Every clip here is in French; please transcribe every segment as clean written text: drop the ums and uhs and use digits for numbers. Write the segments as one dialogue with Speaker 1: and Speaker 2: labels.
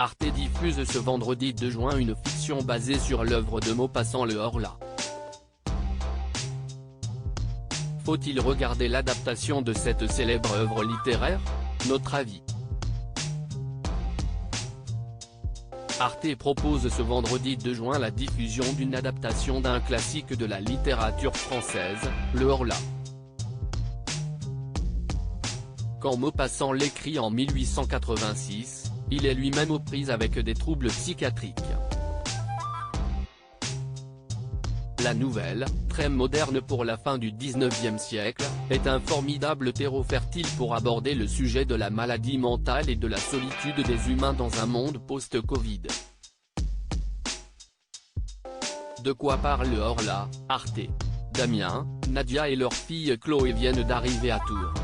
Speaker 1: Arte diffuse ce vendredi 2 juin une fiction basée sur l'œuvre de Maupassant Le Horla. Faut-il regarder l'adaptation de cette célèbre œuvre littéraire? Notre avis. Arte propose ce vendredi 2 juin la diffusion d'une adaptation d'un classique de la littérature française, Le Horla. Quand Maupassant l'écrit en 1886, il est lui-même aux prises avec des troubles psychiatriques. La nouvelle, très moderne pour la fin du XIXe siècle, est un formidable terreau fertile pour aborder le sujet de la maladie mentale et de la solitude des humains dans un monde post-Covid. De quoi parle Le Horla? Arte. Damien, Nadia et leur fille Chloé viennent d'arriver à Tours.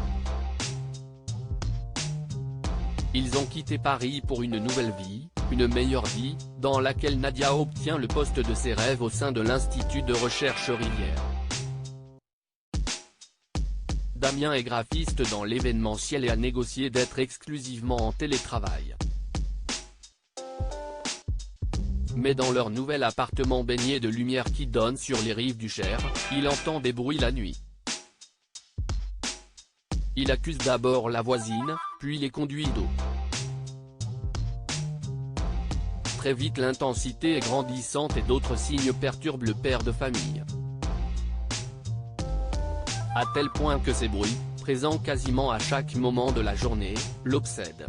Speaker 1: Ils ont quitté Paris pour une nouvelle vie, une meilleure vie, dans laquelle Nadia obtient le poste de ses rêves au sein de l'Institut de recherche Rivière. Damien est graphiste dans l'événementiel et a négocié d'être exclusivement en télétravail. Mais dans leur nouvel appartement baigné de lumière qui donne sur les rives du Cher, il entend des bruits la nuit. Il accuse d'abord la voisine, puis les conduits d'eau. Très vite l'intensité est grandissante et d'autres signes perturbent le père de famille. À tel point que ces bruits, présents quasiment à chaque moment de la journée, l'obsèdent.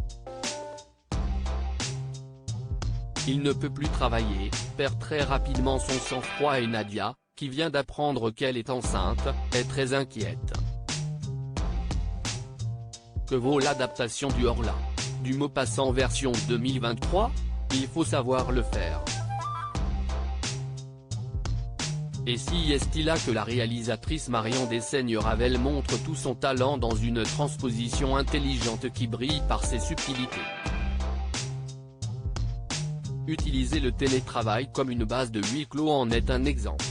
Speaker 1: Il ne peut plus travailler, perd très rapidement son sang-froid et Nadia, qui vient d'apprendre qu'elle est enceinte, est très inquiète. Que vaut l'adaptation du Horla? Du Maupassant version 2023? Il faut savoir le faire. Et si est-il là que la réalisatrice Marion Dessaigne-Ravel montre tout son talent dans une transposition intelligente qui brille par ses subtilités. Utiliser le télétravail comme une base de huis clos en est un exemple.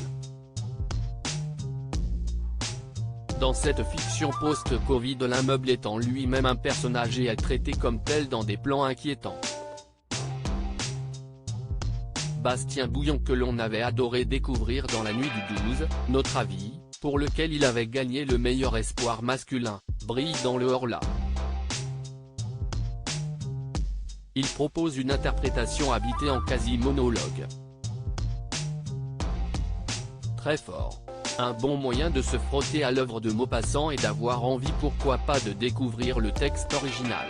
Speaker 1: Dans cette fiction post-Covid, l'immeuble est en lui-même un personnage et est traité comme tel dans des plans inquiétants. Bastien Bouillon, que l'on avait adoré découvrir dans La Nuit du 12, Notre avis, pour lequel il avait gagné le meilleur espoir masculin, brille dans Le Horla. Il propose une interprétation habitée en quasi-monologue. Très fort. Un bon moyen de se frotter à l'œuvre de Maupassant et d'avoir envie, pourquoi pas, de découvrir le texte original.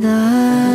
Speaker 2: The